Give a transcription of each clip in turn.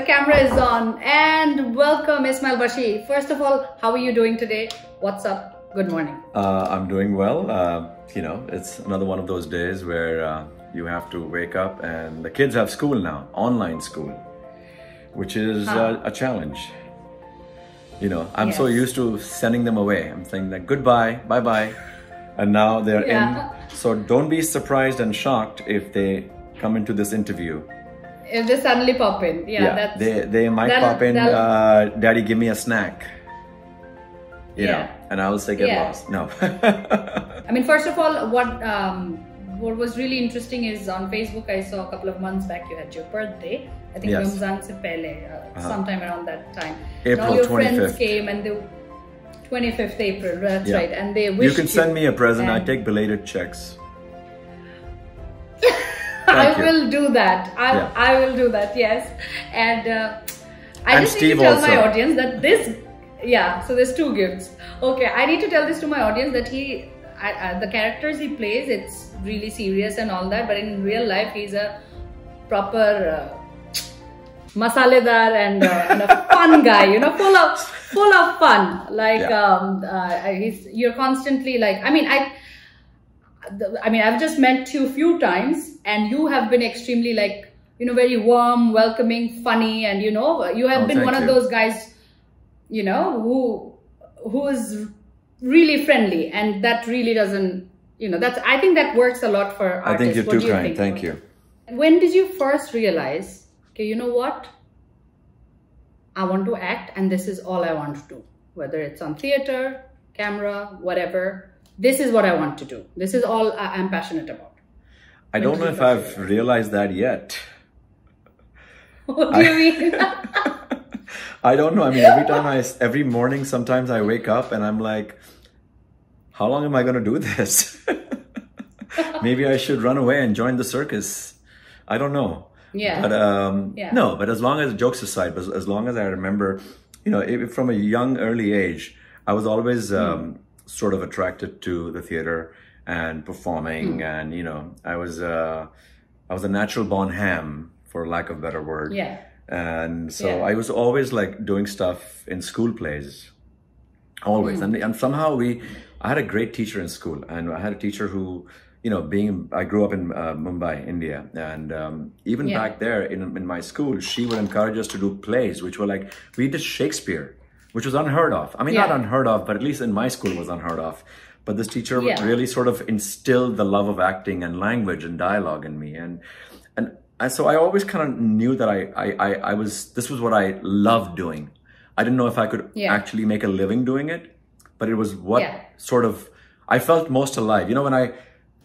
The camera is on and welcome Ismail Bashey. First of all, how are you doing today? What's up? Good morning. I'm doing well. You know, it's another one of those days where you have to wake up and the kids have school now, online school, which is a challenge. You know, I'm so used to sending them away. I'm saying that goodbye, bye-bye. And now they're in. So don't be surprised and shocked if they come into this interview. If they suddenly pop in. They might pop in, Daddy, give me a snack. You know, and I will say, get lost. No. I mean, first of all, what was really interesting is on Facebook, I saw a couple of months back, you had your birthday. I think Ramzan se pehle, sometime around that time. April all your 25th. Friends came and they 25th April, that's right. And they wished you can send me a present. I take belated checks. I will do that. I will do that, yes. And I just need to tell my audience that this, so there's 2 gifts. Okay, I need to tell this to my audience that the characters he plays, it's really serious and all that, but in real life, he's a proper masaledar and a fun guy, you know, full of fun. Like, you're constantly like, I mean, I've just met you a few times and you have been extremely like, you know, very warm, welcoming, funny. And, you know, you have been one of those guys, you know, who is really friendly, and that really doesn't, you know, I think that works a lot for artists. I think you're too kind. Thank you. When did you first realize, okay, you know what? I want to act and this is all I want to do. Whether it's on theater, camera, whatever. This is what I want to do. This is all I'm passionate about. I don't know if I've realized that yet. What do you mean? I don't know. I mean, every morning, sometimes I wake up and I'm like, how long am I going to do this? Maybe I should run away and join the circus. I don't know. Yeah. But no, but as long as, jokes aside, but as long as I remember, you know, from a young, early age, I was always sort of attracted to the theater and performing, and you know, I was a natural born ham, for lack of a better word. Yeah. And so I was always like doing stuff in school plays, always. And somehow I had a great teacher in school, and I had a teacher who, you know, I grew up in Mumbai, India, and even back there in my school, she would encourage us to do plays, which were like, we did Shakespeare, which was unheard of. I mean, not unheard of, but at least in my school was unheard of. But this teacher really sort of instilled the love of acting and language and dialogue in me. And so I always kind of knew that this was what I loved doing. I didn't know if I could actually make a living doing it, but it was what sort of, I felt most alive. You know,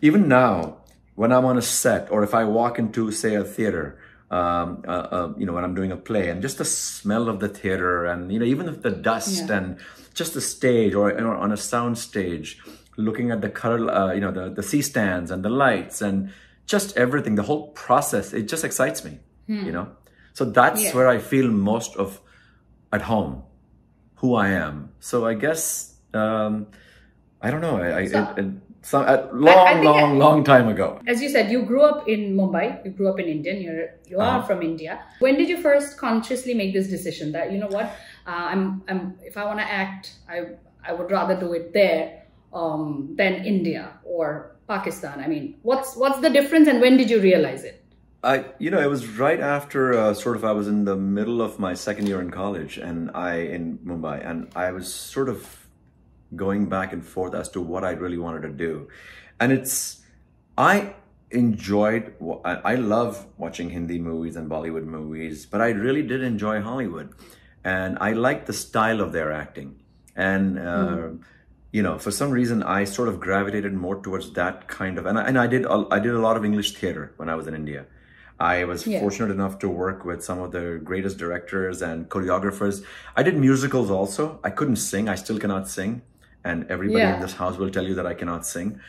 even now, when I'm on a set, or if I walk into, say, a theater, you know, when I'm doing a play, and just the smell of the theater, and, you know, even the dust and just the stage, or, you know, on a sound stage, looking at the color, you know, the C-stands and the lights and just everything, the whole process, it just excites me, you know? So that's where I feel most of at home, who I am. So I guess, I don't know, long time ago. As you said, you grew up in Mumbai, you grew up in India, you are from India. When did you first consciously make this decision that, you know what, if I want to act, I would rather do it there than India or Pakistan? I mean, what's the difference, and when did you realize it? You know, it was right after I was in the middle of my second year in college, and in Mumbai, and I was sort of going back and forth as to what I really wanted to do. And I love watching Hindi movies and Bollywood movies, but I really did enjoy Hollywood. And I liked the style of their acting. And, you know, for some reason, I sort of gravitated more towards that kind of, and I did a lot of English theater when I was in India. I was fortunate enough to work with some of the greatest directors and choreographers. I did musicals also. I couldn't sing. I still cannot sing. And everybody in this house will tell you that I cannot sing,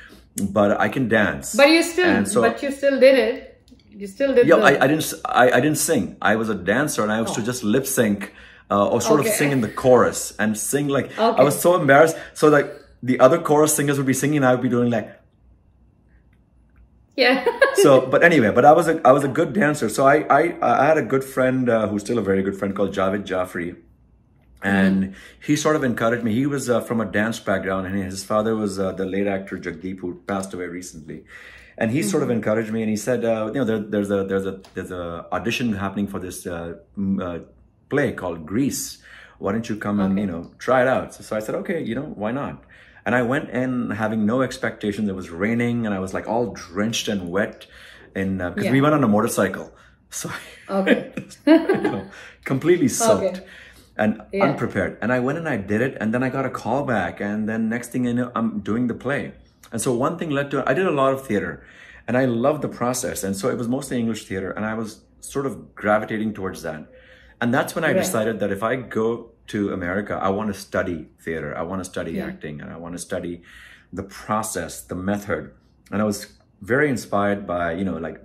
but I can dance. But you still did it. You still did. Yeah, I didn't sing. I was a dancer, and I used to just lip sync or sort of sing in the chorus and sing like, I was so embarrassed. So like the other chorus singers would be singing, and I would be doing like, Yeah. But anyway, I was a good dancer. So I had a good friend who's still a very good friend called Javed Jaffrey. And he sort of encouraged me. He was from a dance background, and his father was the late actor Jagdeep, who passed away recently. And he sort of encouraged me, and he said, you know, there's a audition happening for this play called Grease. Why don't you come and, you know, try it out? So I said, okay, you know, why not? And I went in having no expectation. It was raining, and I was like all drenched and wet, and because we went on a motorcycle, so you know, completely soaked. And unprepared. And I went and I did it, and then I got a call back, and then next thing I know, I'm doing the play. And so one thing led to, I did a lot of theater, and I loved the process. And so it was mostly English theater, and I was sort of gravitating towards that. And that's when I decided that if I go to America, I want to study theater, I want to study acting, and I want to study the process, the method. And I was very inspired by, you know, like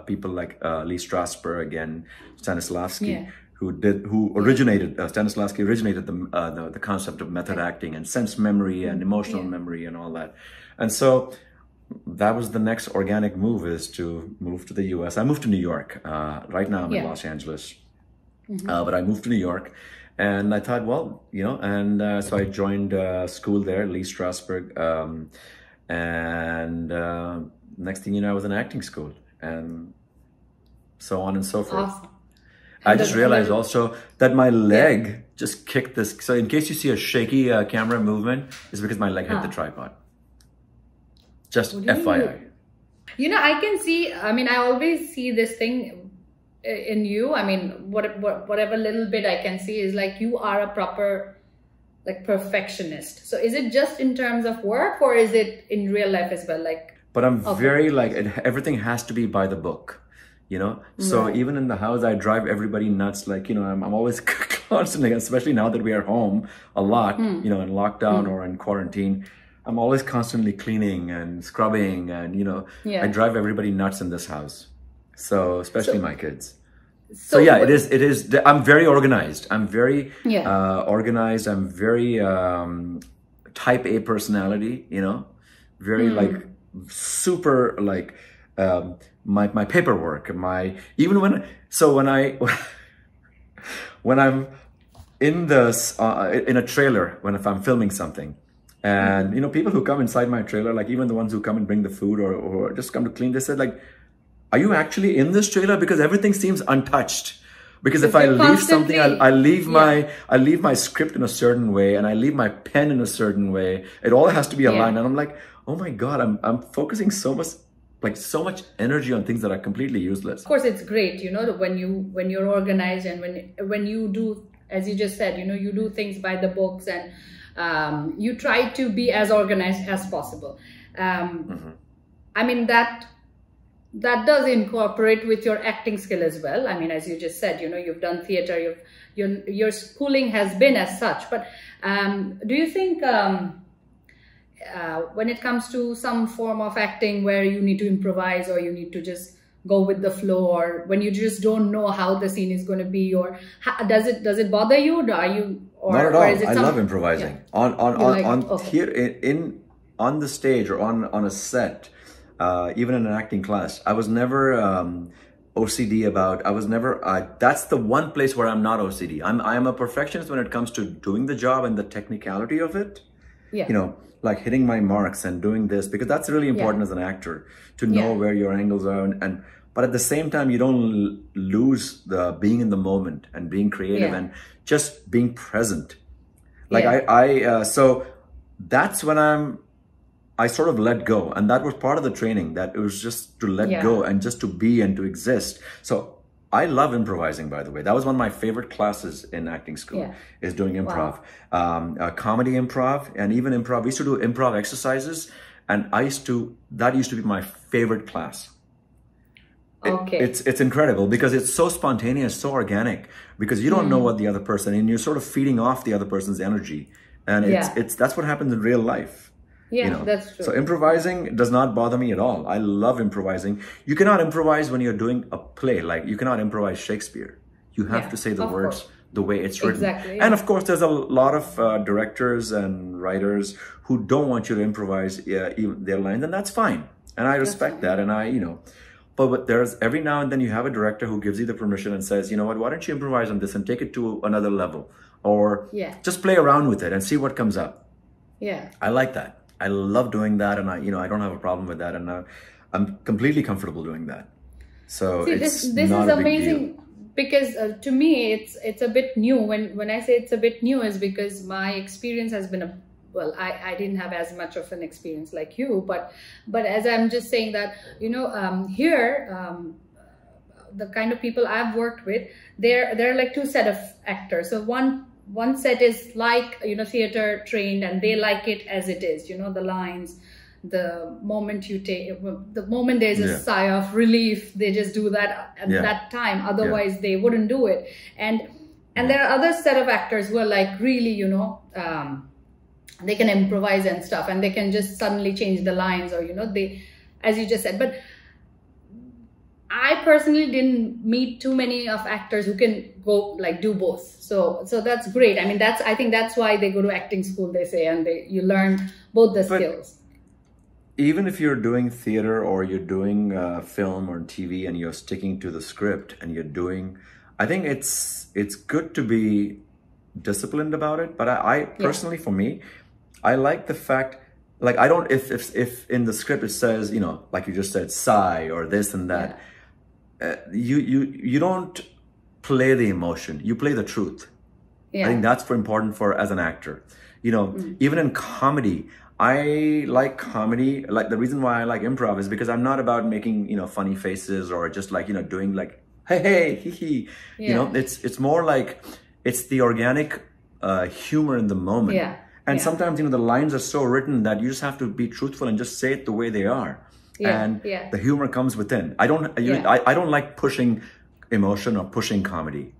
people like Lee Strasberg and Stanislavski. Stanislavski originated the concept of method acting and sense memory and emotional memory and all that. And so that was the next organic move, is to move to the US. I moved to New York. Right now I'm in Los Angeles. But I moved to New York, and I thought, well, you know, and so I joined school there, Lee Strasberg. And next thing you know, I was in acting school, and so on and so forth. Awesome. I just realized also that my leg just kicked this. So in case you see a shaky camera movement, it's because my leg hit the tripod. Just FYI. You know, I can see, I mean, I always see this thing in you. I mean, whatever little bit I can see is like you are a proper like perfectionist. So is it just in terms of work, or is it in real life as well? Like, but I'm very like, everything has to be by the book. You know, so even in the house, I drive everybody nuts. Like, you know, I'm always constantly, especially now that we are home a lot, you know, in lockdown or in quarantine, I'm always constantly cleaning and scrubbing, and, you know, I drive everybody nuts in this house. So, especially my kids. So yeah, it is, I'm very organized. I'm very organized. I'm very type A personality, you know, very like super like, my paperwork, even when I'm in in a trailer, if I'm filming something, and you know, people who come inside my trailer, like even the ones who come and bring the food or just come to clean, they said like, are you actually in this trailer? Because everything seems untouched. Because if I leave something, I leave my script in a certain way, and I leave my pen in a certain way. It all has to be aligned, and I'm like, oh my God, I'm focusing so much energy on things that are completely useless. Of course, it's great, you know, when you're organized, and when you do, as you just said, you know, you do things by the books, and you try to be as organized as possible. I mean, that does incorporate with your acting skill as well. I mean, as you just said, you know, you've done theater, your schooling has been as such. But do you think when it comes to some form of acting where you need to improvise, or you need to just go with the flow, or when you just don't know how the scene is going to be, or does it bother you? Are you, or, not at all. Or is it I love improvising on the stage or on a set. Even in an acting class, I was never OCD about. That's the one place where I'm not OCD. I am a perfectionist when it comes to doing the job and the technicality of it. You know, like hitting my marks and doing this, because that's really important as an actor, to know where your angles are, but at the same time, you don't lose the being in the moment and being creative and just being present. Like so that's when I sort of let go, and that was part of the training, that it was just to let go and just to be and to exist. So I love improvising, by the way. That was one of my favorite classes in acting school, is doing improv. Comedy improv, and even improv. We used to do improv exercises, and that used to be my favorite class. It's incredible, because it's so spontaneous, so organic, because you don't know what the other person, and you're sort of feeding off the other person's energy. And that's what happens in real life. Yeah, you know? That's true. So improvising does not bother me at all. I love improvising. You cannot improvise when you're doing a play. Like, you cannot improvise Shakespeare. You have to say the words the way it's written. Exactly. And of course, there's a lot of directors and writers who don't want you to improvise even their lines, and that's fine. And I respect that. And but there's every now and then you have a director who gives you the permission and says, you know what, why don't you improvise on this and take it to another level? Or just play around with it and see what comes up. Yeah. I like that. I love doing that. And I don't have a problem with that. And I'm completely comfortable doing that. So this is amazing. Because to me, it's a bit new. When I say it's a bit new is because my experience has been I didn't have as much of an experience like you, but as I'm just saying that, here, the kind of people I've worked with, they're like two set of actors. So one set is like, theater trained, and they like it as it is, the lines, the moment there's a sigh of relief, they just do that at that time. Otherwise they wouldn't do it. And there are other set of actors who are like really, they can improvise and stuff, and they can just suddenly change the lines, or they, as you just said. But I personally didn't meet too many of actors who can go like do both. So that's great. I mean, I think that's why they go to acting school, they say, and you learn both the skills. Even if you're doing theater or you're doing film or TV and you're sticking to the script and I think it's good to be disciplined about it. But I personally, for me, I like the fact, like, I don't, if in the script it says, like you just said, sigh or this and that, you don't play the emotion, you play the truth. I think that's important as an actor. Even in comedy, I like comedy. Like, the reason why I like improv is because I'm not about making, funny faces or just like, doing like, hey, hee hee. It's more like, it's the organic humor in the moment. And sometimes, the lines are so written that you just have to be truthful and just say it the way they are. And the humor comes within. I don't like pushing emotion or pushing comedy.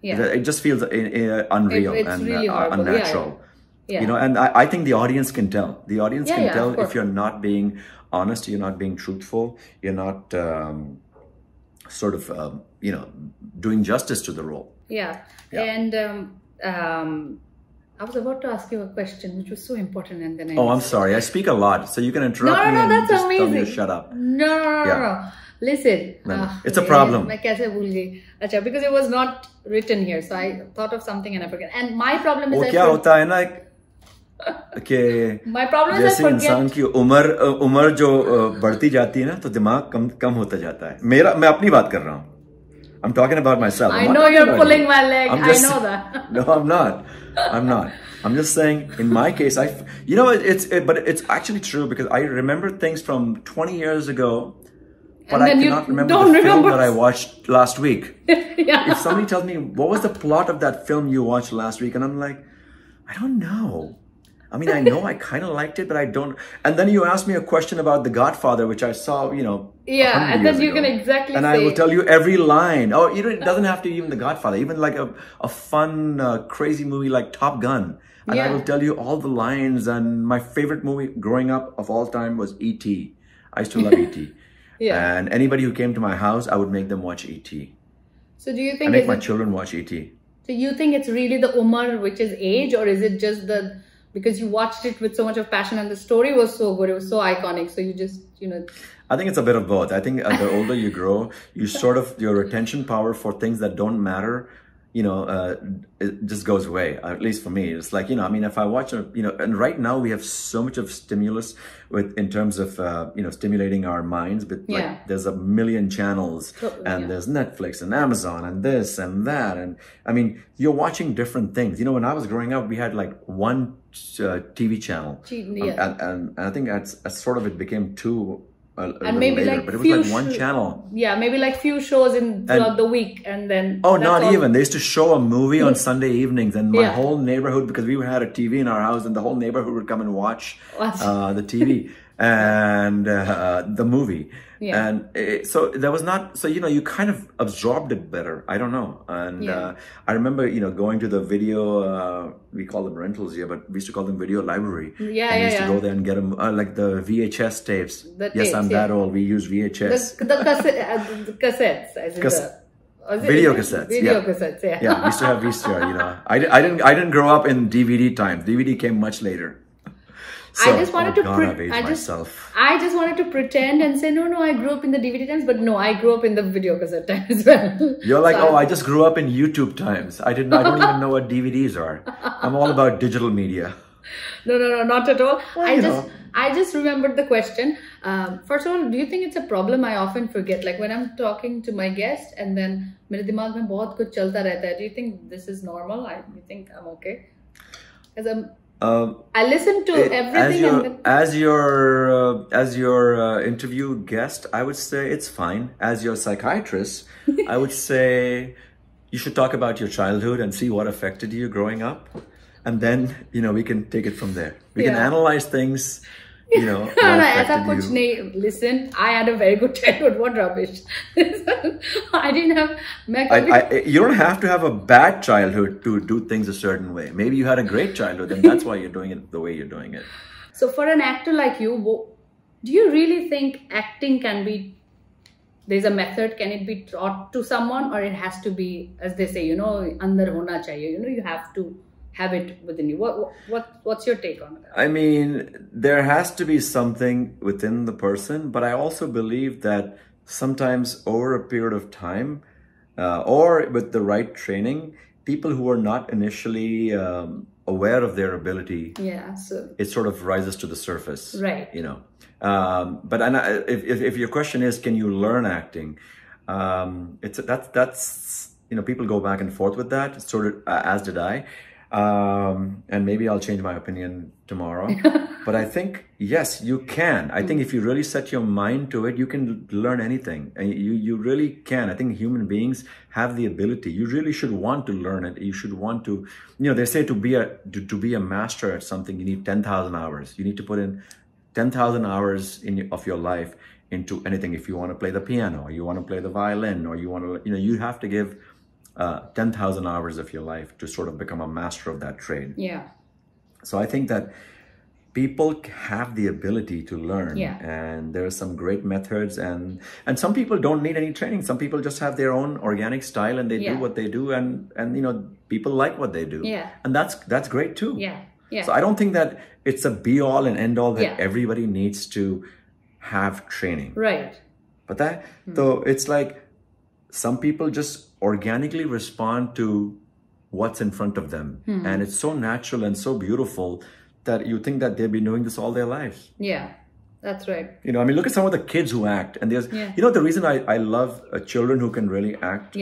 It just feels unreal and really unnatural. And I think the audience can tell. The audience can tell if you're not being honest, you're not being truthful, you're not doing justice to the role. And I was about to ask you a question, which was so important, and then I'm sorry. I speak a lot, so you can interrupt me and that's just amazing. Tell me to shut up. No. Listen. It's a problem. Because it was not written here, so I thought of something and I forget. And my problem is my problem is जैसे इंसान की उम्र जो बढ़ती जाती है ना, तो दिमाग कम होता जाता है. मैं अपनी बात कर रहा हूँ. I'm talking about myself. I know you're pulling my leg. I know that. No, I'm not. I'm just saying, in my case, but it's actually true, because I remember things from 20 years ago, but I cannot remember the film that I watched last week. If somebody tells me, what was the plot of that film you watched last week? And I'm like, I don't know. I mean, I know I kind of liked it, but I don't. And then you ask me a question about The Godfather, which I saw, and then you can exactly and I will tell you every line. Oh, it doesn't have to be even The Godfather, even like a fun, crazy movie like Top Gun. And I will tell you all the lines. And my favorite movie growing up of all time was E.T. I used to love E.T. And anybody who came to my house, I would make them watch E.T. So do you think... I make my children watch E.T. So you think it's really the Umar, which is age, or is it just because you watched it with so much of passion and the story was so good, it was so iconic, so you just, I think it's a bit of both. I think the older you grow, your retention power for things that don't matter, it just goes away. At least for me, it's like, if I watch and right now we have so much of stimulus in terms of, stimulating our minds, but like there's a million channels and there's Netflix and Amazon and this and that. And I mean, you're watching different things. When I was growing up, we had like one TV channel. And I think that's sort of, it became two. And maybe later, like but it was like one channel. Maybe like few shows throughout the week, and then even they used to show a movie on Sunday evenings, and my whole neighborhood, because we had a TV in our house, and the whole neighborhood would come and watch the TV and the movie. And so there was not, so you kind of absorbed it better. I don't know. And I remember going to the video, we call them rentals here, but we used to call them video library. We used to go there and get them like the VHS tapes. I'm that old. We use VHS. The cassettes. Video cassettes. Video cassettes. We used to have VCR. I didn't grow up in DVD times. DVD came much later. So, I just wanted I just wanted to pretend and say, no, I grew up in the DVD times, but no, I grew up in the video cassette times as well. You're like, I just grew up in YouTube times. I don't even know what DVDs are. I'm all about digital media. No, not at all. Well, I just remembered the question. First of all, do you think it's a problem? I often forget. Like when I'm talking to my guest and then मेरे दिमाग में बहुत कुछ चलता रहता है. Do you think this is normal? You think I'm okay? Because I listen to everything. As your interview guest, I would say it's fine. As your psychiatrist, I would say you should talk about your childhood and see what affected you growing up. And then, we can take it from there. We can analyze things, Listen, I had a very good childhood. What rubbish. I didn't have... You don't have to have a bad childhood to do things a certain way. Maybe you had a great childhood and that's why you're doing it the way you're doing it. So for an actor like you, do you really think acting can be... There's a method, can it be taught to someone, or it has to be, as they say, andar hona chahiye, you have to have it within you. What's your take on that? I mean, there has to be something within the person, but I also believe that sometimes over a period of time, or with the right training, people who are not initially aware of their ability, it sort of rises to the surface. Right. But if your question is, can you learn acting? That's people go back and forth with that, sort of as did I. And maybe I'll change my opinion tomorrow. But I think, yes, you can. I think if you really set your mind to it, you can learn anything. And you really can. I think human beings have the ability. You really should want to learn it. You should want to, they say to be a master at something, you need 10,000 hours. You need to put in 10,000 hours of your life into anything. If you want to play the piano, or you want to play the violin, or you want to, you have to give 10,000 hours of your life to sort of become a master of that trade. Yeah. So I think that people have the ability to learn, and there are some great methods, and some people don't need any training. Some people just have their own organic style and they do what they do, and people like what they do. Yeah. And that's great too. Yeah. Yeah. So I don't think that it's a be all and end all that everybody needs to have training. Right. But though it's like some people just organically respond to what's in front of them. And it's so natural and so beautiful that you think that they've been doing this all their lives. Yeah, that's right. Look at some of the kids who act. And there's, the reason I love children who can really act,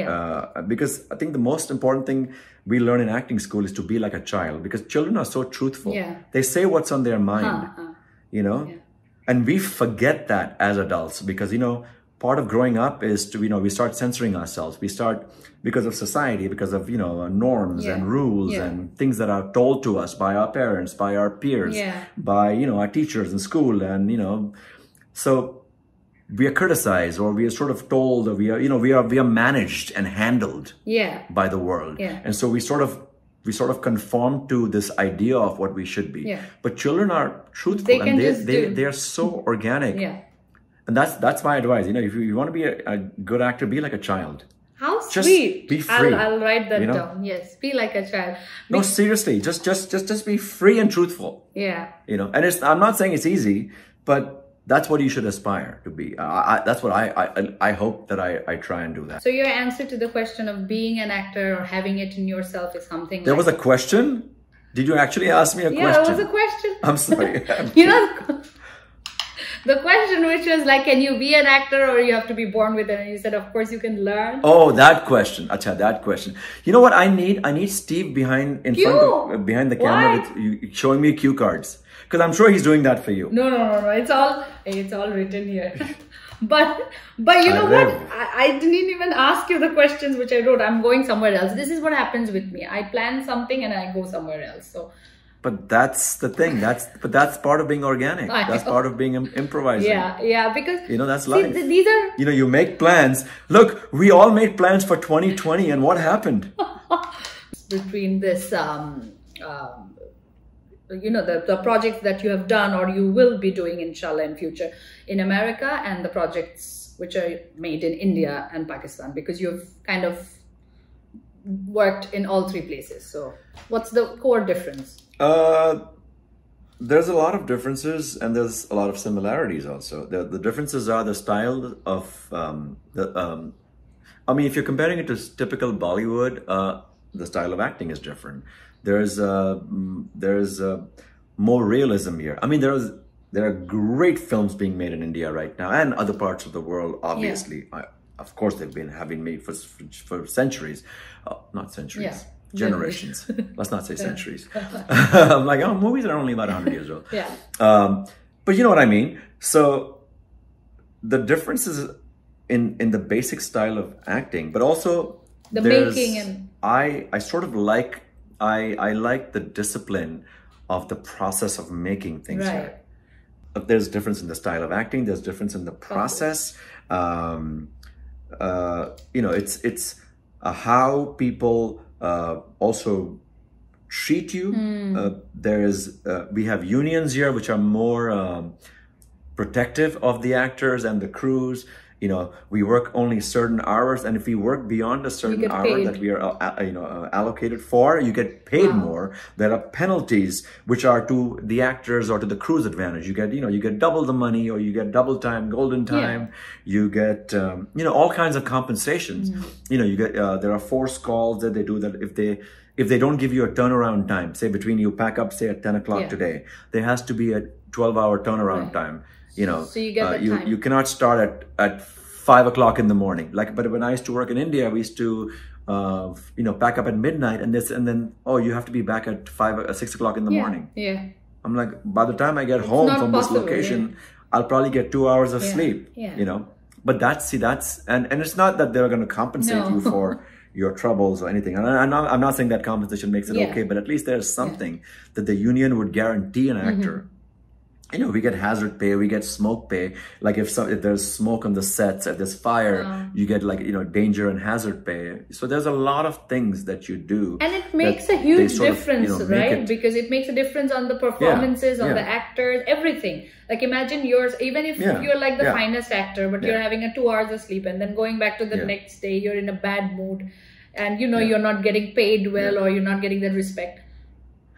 because I think the most important thing we learn in acting school is to be like a child, because children are so truthful. Yeah. They say what's on their mind, and we forget that as adults, because, part of growing up is to, we start censoring ourselves. We start, because of society, because of, norms and rules and things that are told to us by our parents, by our peers, by, our teachers in school. And, so we are criticized, or we are sort of told, or we are managed and handled by the world. Yeah. And so we sort of conform to this idea of what we should be. Yeah. But children are truthful, and they're so organic. Yeah. And that's my advice. If you want to be a good actor, be like a child. How just sweet. Be free. I'll write that down. Yes, be like a child. No, seriously, just be free and truthful. Yeah. And I'm not saying it's easy, but that's what you should aspire to be. That's what I hope that I try and do that. So your answer to the question of being an actor or having it in yourself is something. There was a question? Did you actually ask me a question? Yeah, it was a question. I'm sorry. The question, which was like, can you be an actor or you have to be born with it? And you said, of course you can learn. Oh, that question. Acha, that question. You know what I need? I need Steve behind the camera with showing me cue cards. Because I'm sure he's doing that for you. No. It's all written here. But you know what? I didn't even ask you the questions which I wrote. I'm going somewhere else. This is what happens with me. I plan something and I go somewhere else. So. But that's the thing. That's part of being organic. That's part of being improvising. Yeah. Because that's life. These are. You make plans. Look, we all made plans for 2020, and what happened? Between this, the projects that you have done or you will be doing, inshallah, in future in America, and the projects which are made in India and Pakistan, because you've kind of worked in all three places. So, what's the core difference? there's a lot of differences and there's a lot of similarities also. The differences are the style of I mean, if you're comparing it to typical Bollywood, the style of acting is different. There's more realism here. I mean, there are great films being made in India right now and other parts of the world. Obviously, of course, they've been made for centuries, not centuries. Yeah. Generations. Let's not say centuries. I'm like, oh, movies are only about 100 years old. Yeah. But you know what I mean? So the differences in the basic style of acting, but also the making and I sort of like I like the discipline of the process of making things here. There's difference in the style of acting. There's difference in the process. You know, it's how people also treat you. We have unions here which are more protective of the actors and the crews. You know, we work only certain hours, and if we work beyond a certain hour that we are allocated for, you get paid more. There are penalties which are to the actors or to the crew's advantage. You get double the money, or you get double time, golden time. You get all kinds of compensations. You know, you get there are force calls that they do that if they don't give you a turnaround time, say between you pack up, say at 10 o'clock today, there has to be a 12-hour turnaround time. You know, so you get time. You cannot start at 5 o'clock in the morning. But when I used to work in India, we used to pack up at midnight, and then you have to be back at 5 or 6 o'clock in the morning. Yeah. I'm like, by the time I get home from this location, I'll probably get 2 hours of sleep. Yeah. You know, but that's and it's not that they're going to compensate you for your troubles or anything. And I'm not saying that compensation makes it okay, but at least there's something that the union would guarantee an actor. You know, we get hazard pay, we get smoke pay. Like if there's smoke on the sets, if there's fire, you get danger and hazard pay. So there's a lot of things that you do. And it makes a huge difference, right? Because it makes a difference on the performances, on the actors, everything. Like imagine even if you're like the finest actor, but you're having 2 hours of sleep and then going back to the next day, you're in a bad mood and you're not getting paid well or you're not getting the respect.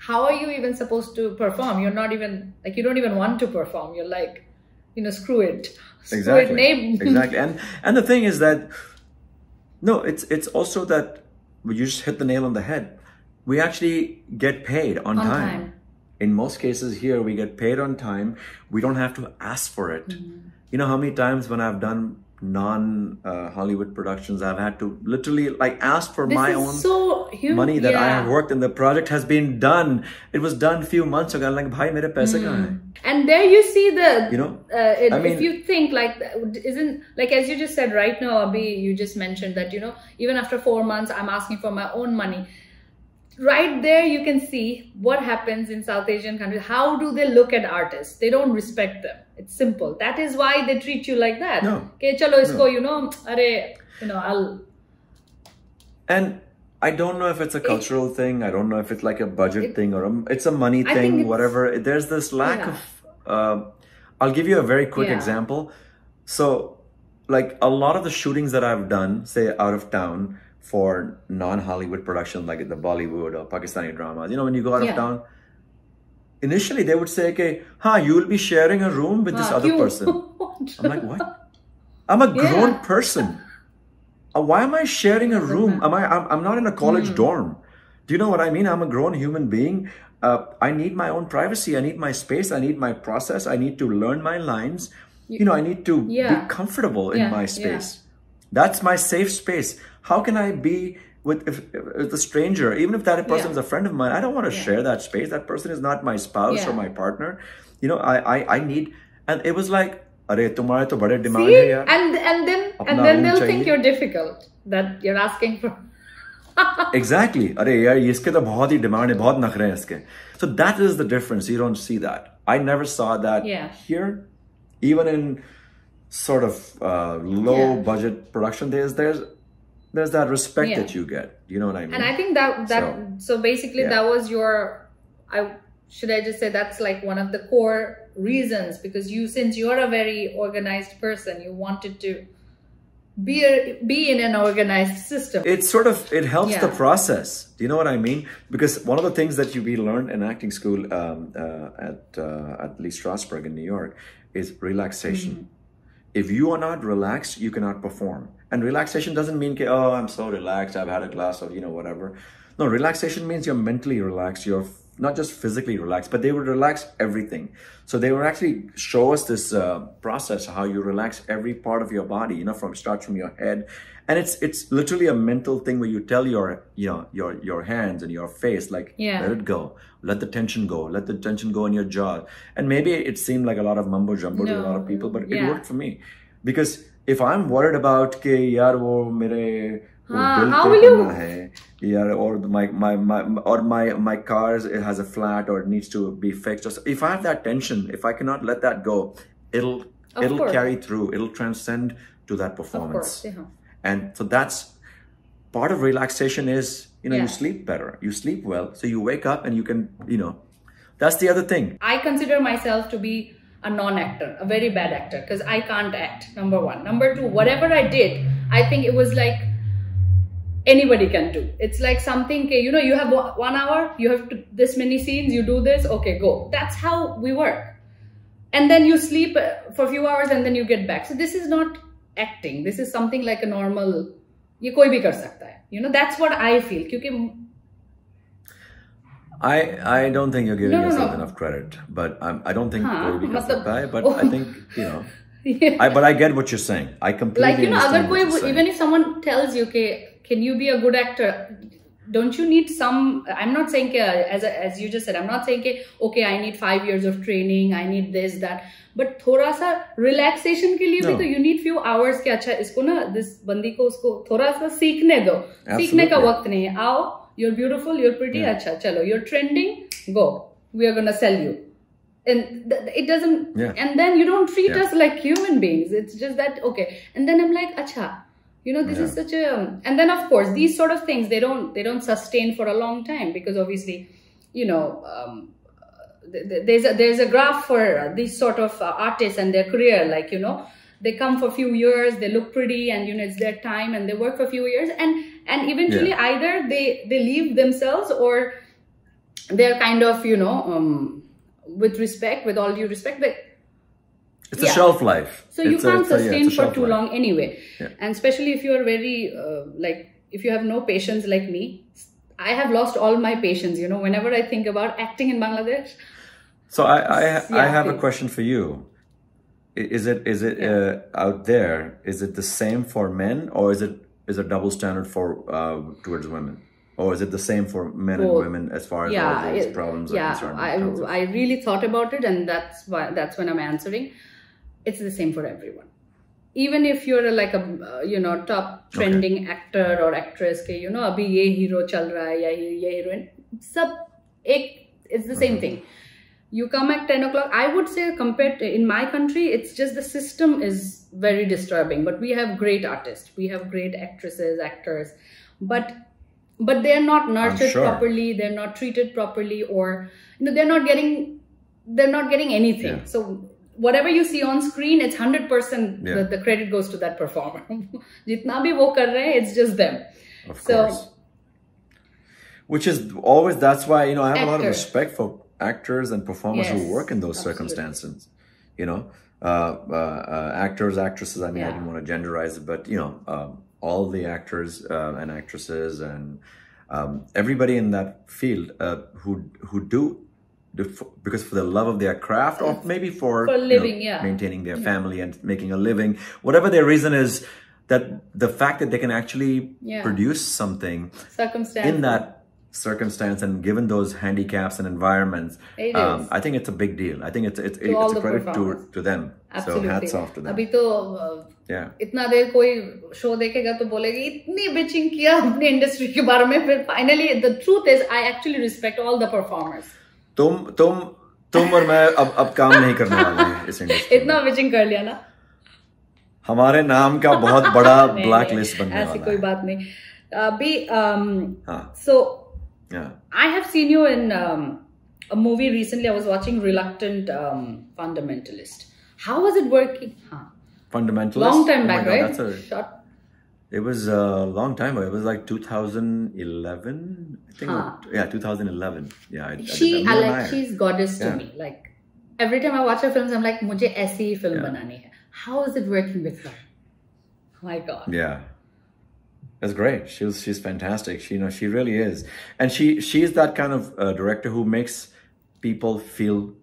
How are you even supposed to perform? You're not even you don't even want to perform. You're like, screw it. Exactly. Exactly. And the thing is that it's also that you just hit the nail on the head. We actually get paid on time. In most cases here, we get paid on time. We don't have to ask for it. You know how many times when I've done non-Hollywood productions, I've had to literally ask for my own money that I have worked, and the project has been done. It was done a few months ago. I'm like, bhai, mere paise kahan hai? And there you see if you think isn't as you just said right now, Abhi, you just mentioned that, even after 4 months, I'm asking for my own money. Right there, you can see what happens in South Asian countries. How do they look at artists? They don't respect them. It's simple. That is why they treat you like that. Okay, chalo isko, I'll. And I don't know if it's a cultural thing. I don't know if it's like a budget thing or it's a money thing, whatever. There's this lack of. I'll give you a very quick example. So, a lot of the shootings that I've done, say out of town, for non-Hollywood production like the Bollywood or Pakistani dramas, when you go out of town, initially they would say, okay, you will be sharing a room with this other person. I'm like, what? I'm a grown person. Why am I sharing a room? I'm not in a college dorm. Do you know what I mean? I'm a grown human being. I need my own privacy. I need my space. I need my process. I need to learn my lines. I need to be comfortable in my space. That's my safe space. How can I be with a stranger, even if that person is a friend of mine? I don't want to share that space. That person is not my spouse or my partner. I need, and it was like, "Arey, tumhare to bade demand hai yaar." And then they'll think you're difficult, that you're asking for. Exactly. Arey yaar, iske to bahut hi demand hai, bahut nakhre hain iske. So that is the difference. You don't see that. I never saw that here, even in sort of low budget production. There's that respect that you get. You know what I mean? And I think so basically that was should I just say that's one of the core reasons, because since you're a very organized person, you wanted to be in an organized system. It's sort of, it helps the process. Do you know what I mean? Because one of the things that we learned in acting school at Lee Strasberg in New York is relaxation. If you are not relaxed, you cannot perform. And relaxation doesn't mean, oh, I'm so relaxed, I've had a glass of, whatever. No, relaxation means you're mentally relaxed, you're not just physically relaxed, but they would relax everything. So they would actually show us this process, how you relax every part of your body, starts from your head. And it's literally a mental thing where you tell your hands and your face, like, let it go. Let the tension go. Let the tension go in your jaw. And maybe it seemed like a lot of mumbo jumbo to a lot of people, but it worked for me. Because if I'm worried about ke yaar wo mere how will you? Yeah, or my car has a flat or it needs to be fixed. If I have that tension, if I cannot let that go, it'll carry through. It'll transcend to that performance. Of course, And so that's part of relaxation is, you sleep better, you sleep well. So you wake up and you can, that's the other thing. I consider myself to be a non-actor, a very bad actor, because I can't act, number one. Number two, whatever I did, I think it was like anybody can do. It's like something, you have 1 hour, you have this many scenes, you do this, okay, go. That's how we work. And then you sleep for a few hours and then you get back. So this is not acting. This is something like a normal, ye koi bhi kar sakta hai. That's what I feel. Kyunki I don't think you're giving yourself enough credit, but I don't think koi bhi kar sakta hai, but I think, but I get what you're saying. I completely understand what you're saying. Even if someone tells you, can you be a good actor? Don't you need some, I'm not saying, as you just said, I'm not saying, okay, I need 5 years of training, I need this, that. But thoda sa relaxation ke liye bhi to you need few hours ke acha isko na, this bandi ko usko thoda sa seekhne do. Seekhne ka waqt nahi hai. Aao, you're beautiful, you're pretty, acha, chalo, you're trending, go. We are gonna sell you. And it doesn't, and then you don't treat us like human beings. It's just that, okay. And then I'm like, acha. This is such a, and then of course these sort of things they don't sustain for a long time, because obviously, there's a graph for these sort of artists and their career. Like they come for a few years, they look pretty, and it's their time, and they work for a few years, and eventually either they leave themselves, or they're kind of with all due respect, it's a shelf life. So you can't sustain for too long anyway. And especially if you're very, if you have no patience like me. I have lost all my patience, whenever I think about acting in Bangladesh. So I have a question for you. Is it out there, is it the same for men, or is a double standard for towards women? Or is it the same for men and women as far as all those problems are concerned? I really thought about it, and that's when I'm answering. It's the same for everyone. Even if you're like a top trending actor or actress, abhi ye hero chal raha hai ya ye heroine, it's the same thing. You come at 10 o'clock. I would say compared to in my country, it's just the system is very disturbing. But we have great artists, we have great actresses, actors, but they're not nurtured properly. They're not treated properly, or they're not getting anything. So whatever you see on screen, it's 100% the credit goes to that performer. Jitna bhi wo kar rahe hain, it's just them. Of course. Which is always, that's why, I have a lot of respect for actors and performers who work in those circumstances. Actors, actresses, I didn't want to genderize it, but, all the actors and actresses and everybody in that field who do, because for the love of their craft, or maybe for living, maintaining their family and making a living, whatever their reason is, that the fact that they can actually produce something in that circumstance and given those handicaps and environments, I think it's a big deal. I think it's a credit to them. Absolutely. So hats off to them. अभी तो इतना देर कोई show देखेगा तो बोलेगी इतनी bitching किया अपने इंडस्ट्री के बारे में, फिर finally the truth is I actually respect all the performers. तुम और मैं अब काम नहीं करने वाले हैं इस इंडस्ट्री में. इतना bitching कर लिया ना, हमारे नाम का बहुत बड़ा ब्लैक लिस्ट बनने वाला है. ऐसी कोई बात नहीं. अभी so I have seen you in a movie recently. I was watching Reluctant Fundamentalist. How was it working? Fundamentalist? Long time back, right? It was a long time ago. It was like 2011, I think. Yeah, 2011. Yeah, she's goddess to me. Like every time I watch her films, I'm like, "Mujhe aisi film banani hai." How is it working with her? Oh my God. Yeah, that's great. She's fantastic. She really is, and she's that kind of director who makes people feel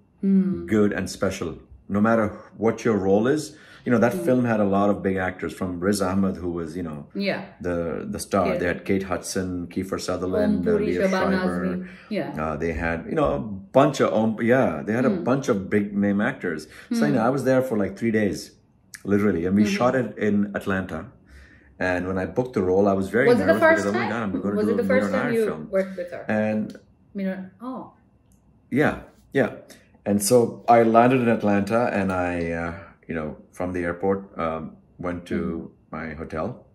good and special, no matter what your role is. That film had a lot of big actors, from Riz Ahmed, who was, the star. Yeah. They had Kate Hudson, Kiefer Sutherland, Leah Schreiber. Yeah. They had, a bunch of, they had a bunch of big name actors. So, I was there for like 3 days, literally. And we shot it in Atlanta. And when I booked the role, I was very nervous. Was it the first time? Oh my God, I'm going to do a Mira and Iyer film. Worked with her? And yeah. And so I landed in Atlanta, and I, from the airport, went to my hotel,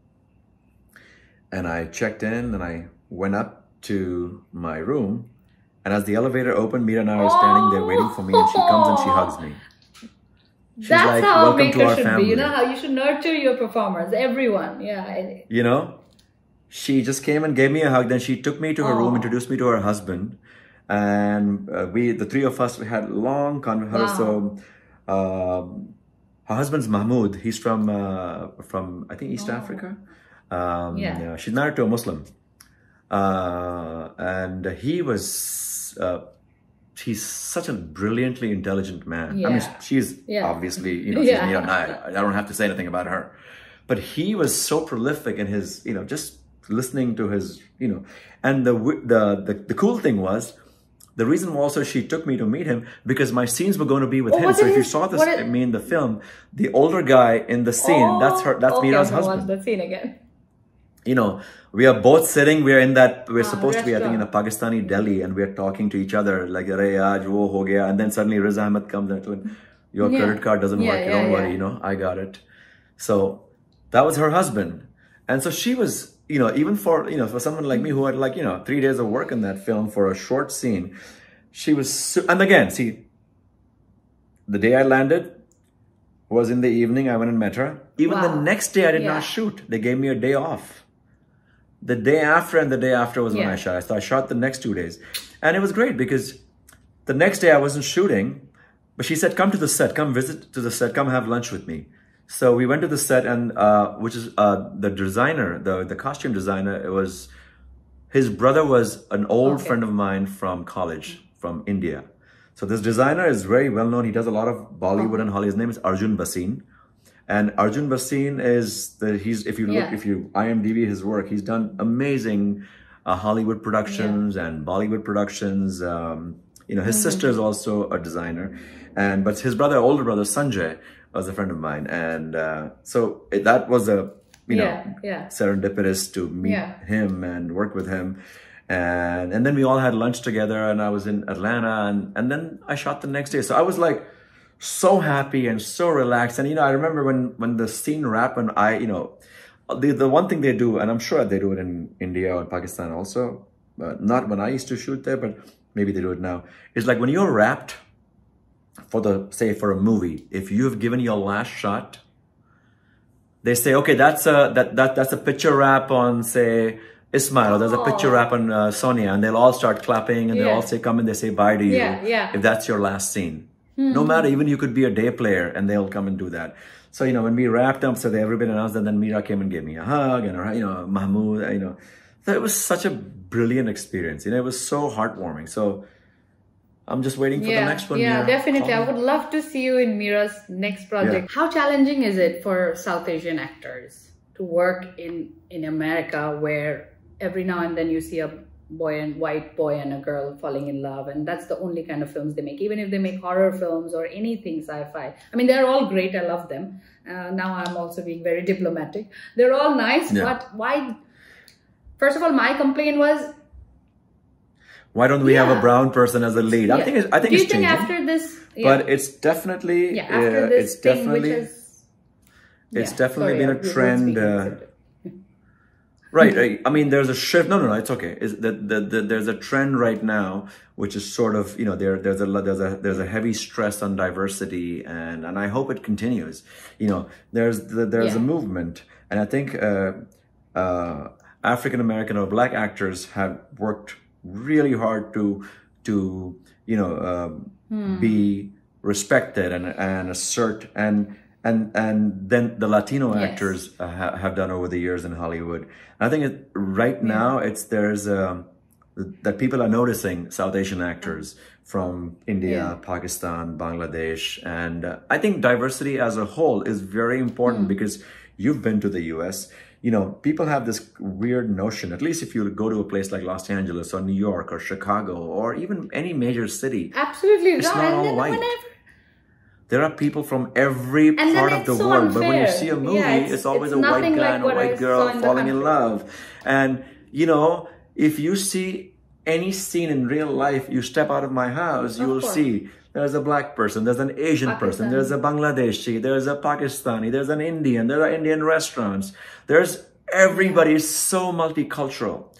and I checked in, and I went up to my room, and as the elevator opened, Mira and I are standing there waiting for me, and she comes and she hugs me. She's That's like, how a maker should be. You know how you should nurture your performers, everyone. Yeah. She just came and gave me a hug. Then she took me to her room, introduced me to her husband, and the three of us, we had long conversations. So her husband's Mahmoud. He's from I think East Africa. She's married to a Muslim, and he's such a brilliantly intelligent man. Yeah. I mean, she's obviously, she's Mia and I don't have to say anything about her. But he was so prolific in his, just listening to his, and the cool thing was, the reason also she took me to meet him, because my scenes were going to be with him. So if you saw this, me in the film, the older guy in the scene, that's Mira's husband. Watch that scene again. We are both sitting, we're supposed to be, I think, in a Pakistani deli, and we're talking to each other, like, and then suddenly Riz Ahmed comes and told him, your credit card doesn't work, don't worry, I got it. So that was her husband. And so she was, even for, for someone like me who had 3 days of work in that film for a short scene, she was, and again, see, the day I landed was in the evening, I went and met her. Even the next day I did not shoot. They gave me a day off. The day after and the day after was when I shot. So I shot the next 2 days. And it was great because the next day I wasn't shooting, but she said, come to the set, come visit to the set, come have lunch with me. So we went to the set, and which is the designer, the costume designer, his brother was an old friend of mine from college, from India. So this designer is very well known. He does a lot of Bollywood and Hollywood. His name is Arjun Basin. And Arjun Basin if you IMDb his work, he's done amazing Hollywood productions and Bollywood productions. His sister is also a designer, but his older brother Sanjay was a friend of mine, and so that was a serendipitous to meet him and work with him, and then we all had lunch together, and I was in Atlanta, and then I shot the next day. So I was like so happy and so relaxed. And I remember when the scene wrapped, and the one thing they do, and I'm sure they do it in India or Pakistan also, but not when I used to shoot there, but maybe they do it now, is like when you're wrapped for a movie, if you have given your last shot, they say, okay, that's a picture wrap on, say, Ismail, or there's a picture wrap on Sonia, and they'll all start clapping, and they'll all come and they say bye to you if that's your last scene. No matter, even you could be a day player, and they'll come and do that. So, when we wrapped up, so everybody announced that, then Mira came and gave me a hug, and, Mahmoud, so it was such a brilliant experience. It was so heartwarming. So I'm just waiting for the next one. Yeah, definitely. I would love to see you in Mira's next project. How challenging is it for South Asian actors to work in America, where every now and then you see a white boy and a girl falling in love, and that's the only kind of films they make, even if they make horror films or anything sci-fi. I mean, they're all great, I love them. Now I'm also being very diplomatic. They're all nice, but why? First of all, my complaint was, why don't we have a brown person as a lead? I think it's changing. Do you think after this, but it's definitely after this it's definitely been a trend. Right. I mean, there's a shift. No, it's okay. There's a trend right now, which is sort of, there's a heavy stress on diversity, and I hope it continues. There's a movement, and I think African American or black actors have worked really hard to be respected and assert, and then the Latino actors have done over the years in Hollywood. And I think right now there's that people are noticing South Asian actors from India, Pakistan, Bangladesh, and I think diversity as a whole is very important because you've been to the US. You know, people have this weird notion, at least if you go to a place like Los Angeles or New York or Chicago or even any major city. Absolutely. It's not all white. There are people from every part of the world, but when you see a movie, it's always a white guy and a white girl falling in love. And, you know, if you see any scene in real life, you step out of my house, you will see there's a black person, there's an Asian person, there's a Bangladeshi, there's a Pakistani, there's an Indian, there are Indian restaurants. There's everybody is so multicultural.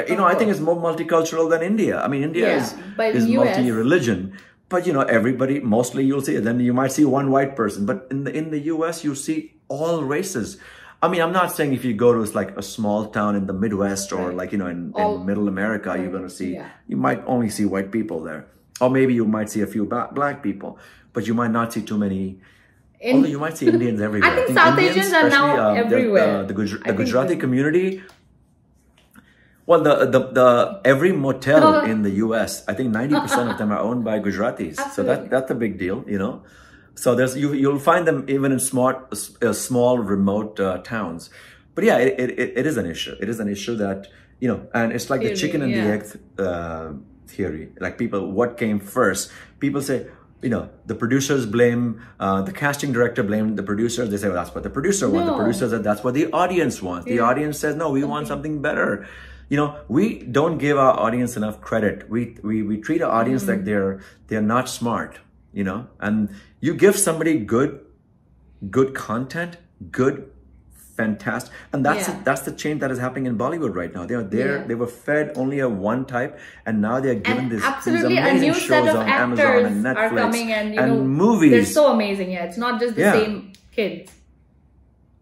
You know, I think it's more multicultural than India. I mean, India is multi-religion. But, you know, everybody, mostly you'll see, then you might see one white person. But in the US, you see all races. I mean, I'm not saying if you go to like a small town in the Midwest or like, you know, in middle America, you're going to see, you might only see white people there. Or maybe you might see a few black people, but you might not see too many. Although you might see Indians everywhere. I think South Asians are now everywhere. The Gujarati community. Well, the every motel in the U.S., I think 90% of them are owned by Gujaratis. Absolutely. So that's a big deal, you know. So there's you'll find them even in small remote towns. But yeah, it is an issue. It is an issue that, you know, and it's like the chicken and the egg theory. Like what came first? People say, you know, the producers blame, the casting director blamed the producers. They say, well, that's what the producer wants. The producer said, that's what the audience wants. The audience says, no, we want something better. You know, we don't give our audience enough credit. We treat our audience like they're not smart, you know, and you give somebody good content, fantastic, and that's the change that is happening in Bollywood right now. They were fed only a one type, and now they're given these amazing shows on Amazon and Netflix, are coming and movies. They're so amazing. Yeah, it's not just the same kids.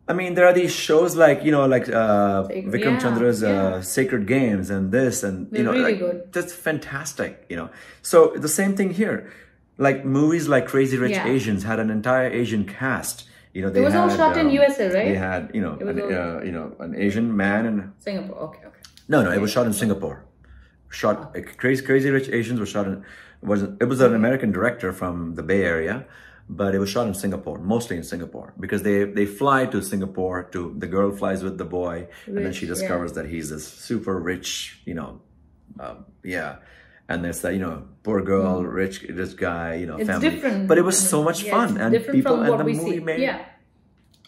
I mean, there are these shows like, you know, like Vikram Chandra's Sacred Games and this, and you know, really like, good. That's fantastic, you know. So the same thing here, like movies like Crazy Rich Asians had an entire Asian cast. You know, it was all shot in USA, right? They had, you know, an Asian man and Singapore. Okay. No, it was shot in Singapore. Crazy Rich Asians was shot in. It was an American director from the Bay Area. But it was shot in Singapore, mostly in Singapore, because they fly to Singapore. The girl flies with the boy, and then she discovers that he's this super rich, you know, and there's that, you know, poor girl, rich this guy, you know, it's family. Different. But it was so much fun, and people and the movie made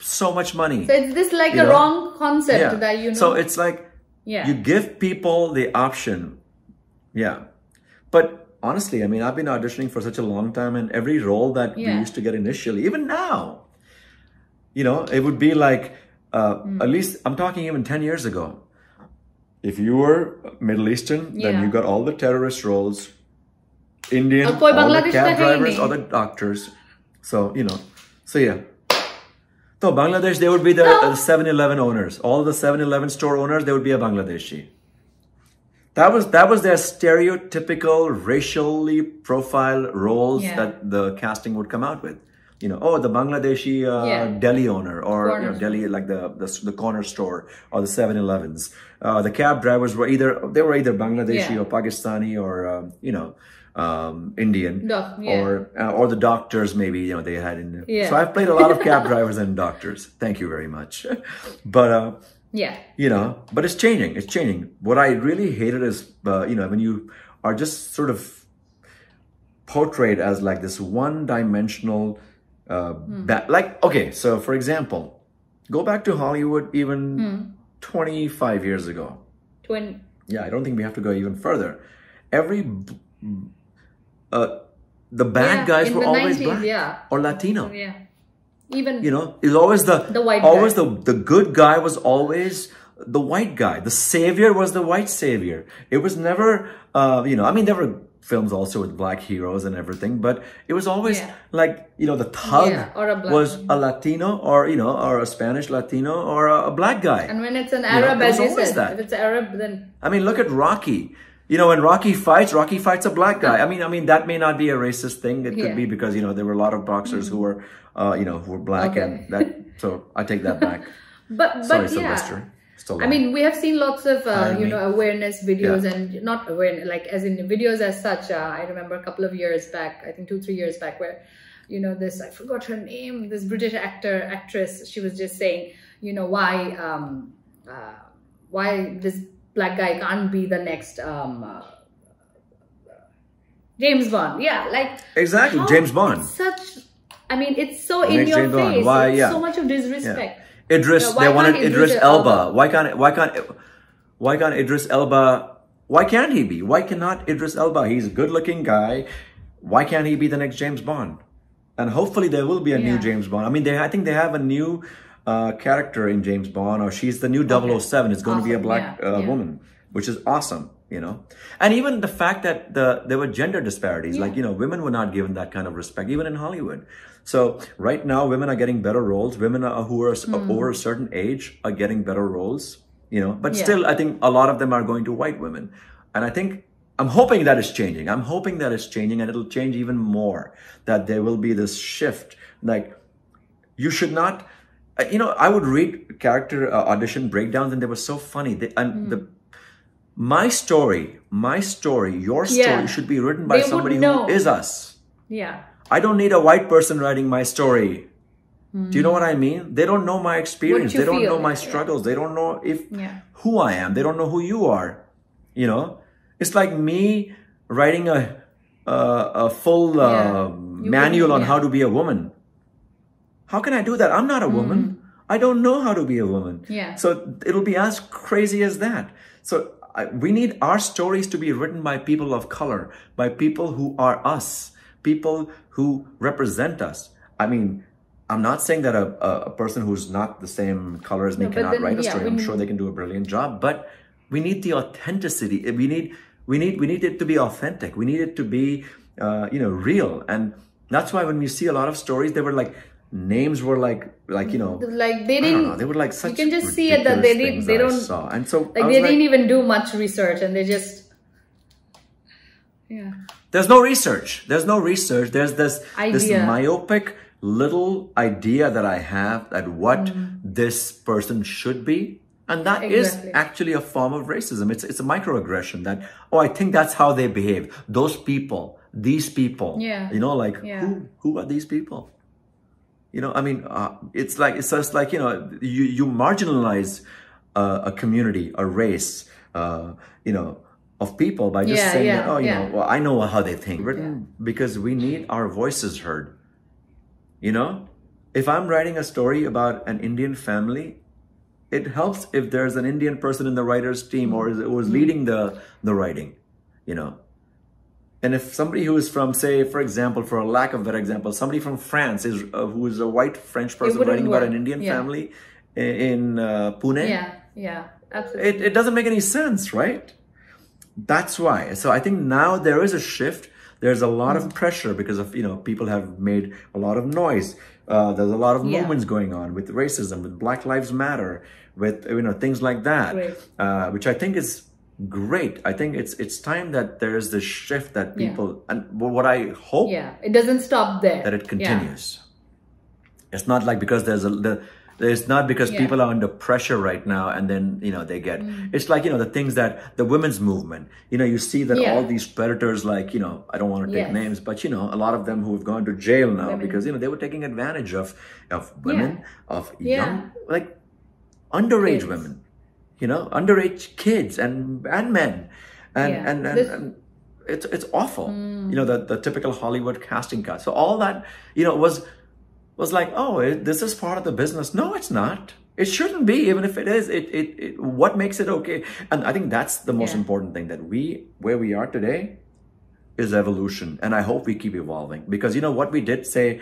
so much money. So it's this like a wrong concept that you know. So it's like you give people the option, but. Honestly, I mean, I've been auditioning for such a long time, and every role that we used to get initially, even now, you know, it would be like, at least, I'm talking even 10 years ago. If you were Middle Eastern, then you got all the terrorist roles, Indian, all the cab drivers, all the doctors. So, you know, so Bangladesh, they would be the 7-Eleven owners. All the 7-Eleven store owners, they would be a Bangladeshi. That was their stereotypical racially profiled roles that the casting would come out with. You know, the Bangladeshi deli owner, or you know, deli like the corner store or the 7-Elevens. The cab drivers were either Bangladeshi or Pakistani or you know, Indian or the doctors maybe, you know, they had in. So I've played a lot of cab drivers and doctors. Thank you very much. But you know, but it's changing. It's changing. What I really hated is, you know, when you are just sort of portrayed as like this one-dimensional, like, okay, so for example, go back to Hollywood even 25 years ago. Yeah, I don't think we have to go even further. The bad guys were always 90s, black or Latino. Even, you know, it was always the white always guy. the good guy was always the white guy. The savior was the white savior. It was never, you know, I mean, there were films also with black heroes and everything, but it was always like, you know, the thug was a Latino or, you know, or a Spanish Latino or a black guy. And when it's an Arab, as you said, if it's Arab, then... I mean, look at Rocky. You know, when Rocky fights a black guy. I mean, that may not be a racist thing. It could be because, you know, there were a lot of boxers who were, you know, who were black and that, so I take that back. But Sylvester. I mean, we have seen lots of, you know, awareness videos and not awareness, like as in videos as such. I remember a couple of years back, I think 2-3 years back, where, you know, this, I forgot her name, this British actress, she was just saying, you know, why this black guy can't be the next James Bond. Yeah, like. Exactly, James Bond. Such, I mean, it's so in your face. Why, it's so much of disrespect. Idris, they wanted Idris Elba. Why can't Idris Elba? Why can't he be? Why cannot Idris Elba? He's a good-looking guy. Why can't he be the next James Bond? And hopefully there will be a new James Bond. I mean, I think they have a new character in James Bond, or she's the new 007. It's going to be a black woman, which is awesome, you know. And even the fact that there were gender disparities, like, you know, women were not given that kind of respect, even in Hollywood. So right now, women are getting better roles. Women who are over a certain age are getting better roles, you know. But still, I think a lot of them are going to white women. And I think, I'm hoping that is changing. I'm hoping that is changing, and it'll change even more, that there will be this shift. Like, you should not, you know, I would read character audition breakdowns, and they were so funny. My story, your story should be written by somebody who is us. Yeah. I don't need a white person writing my story. Do you know what I mean? They don't know my experience. They don't know my struggles. They don't know who I am. They don't know who you are. You know, it's like me writing a full manual on how to be a woman. How can I do that? I'm not a woman. I don't know how to be a woman. Yeah. So it'll be as crazy as that. So we need our stories to be written by people of color, by people who are us, people who represent us. I mean, I'm not saying that a person who's not the same color as me cannot write a story. I'm sure they can do a brilliant job, but we need the authenticity. We need it to be authentic. We need it to be, you know, real. And that's why when we see a lot of stories, they were like, names were like, you know, like they didn't, I don't know, they were like such, you can just see it that they don't, saw. And so like they didn't even do much research, and they just, there's no research. There's no research. There's this myopic little idea that I have that what this person should be. And that is actually a form of racism. It's a microaggression that, oh, I think that's how they behave. Those people, these people, you know, like who are these people? You know, I mean, it's just like, you know, you marginalize a community, a race, you know, of people by just saying, that, oh, you know, well, I know how they think. Because we need our voices heard. You know, if I'm writing a story about an Indian family, it helps if there's an Indian person in the writer's team or who's leading the writing, you know. And if somebody who is from, say, for example, for a lack of better example, somebody from France is who is a white French person writing about an Indian family in Pune. Yeah, absolutely. It doesn't make any sense, right? That's why. So I think now there is a shift. There's a lot of pressure because of, you know, people have made a lot of noise. There's a lot of movements going on with racism, with Black Lives Matter, with, you know, things like that, which I think is great. I think it's time that there is this shift that people, and what I hope, it doesn't stop there, that it continues. It's not like because it's not because people are under pressure right now and then, you know, they get, it's like, you know, the things that the women's movement, you know, you see that all these predators, like, you know, I don't want to take names, but, you know, a lot of them who have gone to jail now because, you know, they were taking advantage of women, of young, like underage women, you know, underage kids and men. And it's awful, you know, the typical Hollywood casting cut. So all that, you know, was like, oh, this is part of the business. No, it's not. It shouldn't be, even if it is. What makes it okay? And I think that's the most important thing, that where we are today is evolution. And I hope we keep evolving, because, you know, what we did say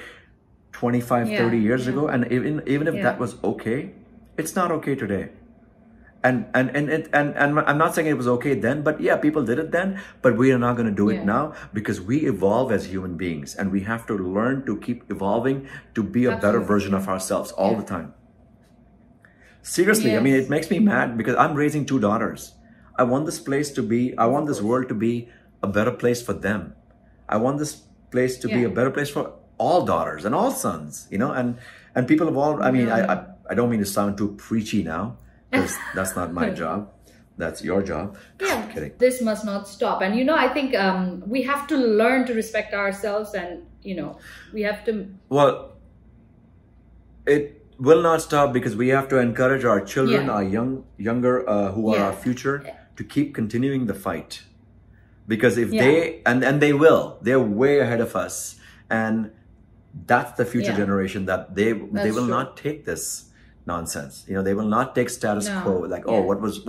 25, 30 years ago, and even if that was okay, it's not okay today. And I'm not saying it was okay then, but yeah, people did it then, but we are not going to do it now, because we evolve as human beings, and we have to learn to keep evolving to be a better version of ourselves all the time. Seriously, I mean, it makes me mad because I'm raising 2 daughters. I want this world to be a better place for them. I want this place to be a better place for all daughters and all sons, you know, and people of all, I mean, I don't mean to sound too preachy now, because that's not my job. That's your job. Yeah, Kidding. This must not stop. And, you know, I think we have to learn to respect ourselves, and, you know, we have to... Well, it will not stop, because we have to encourage our children, our younger, who are our future, to keep continuing the fight. Because if they, and they will, they're way ahead of us. And that's the future generation, that they will not take this nonsense. You know, they will not take status quo, like, oh, what was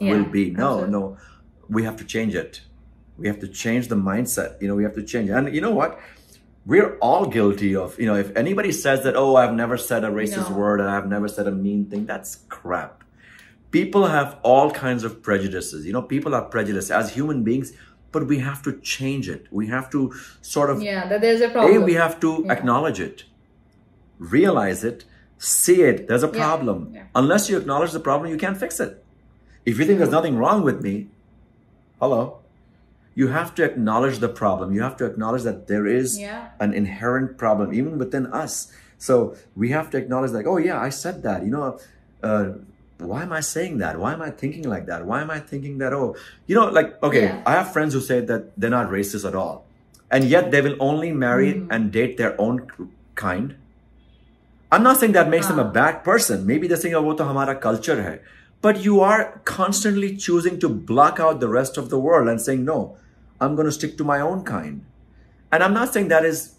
will be. No, we have to change it. We have to change the mindset. You know, we have to change it. And you know what? We're all guilty of, you know, if anybody says that, oh, I've never said a racist word and I've never said a mean thing, that's crap. People have all kinds of prejudices. You know, people are prejudiced as human beings, but we have to change it. We have to sort of... that there's a problem. We have to acknowledge it, realize it, see it. There's a problem. Unless you acknowledge the problem, you can't fix it. If you think there's nothing wrong with me, hello. You have to acknowledge the problem. You have to acknowledge that there is an inherent problem, even within us. So we have to acknowledge, like, oh yeah, I said that. You know, why am I saying that? Why am I thinking like that? Why am I thinking that? Oh, you know, like, okay, I have friends who say that they're not racist at all, and yet they will only marry and date their own kind. I'm not saying that makes them a bad person. Maybe they're saying, oh, wo to hamara culture hai. But you are constantly choosing to block out the rest of the world and saying, no, I'm going to stick to my own kind. And I'm not saying that is,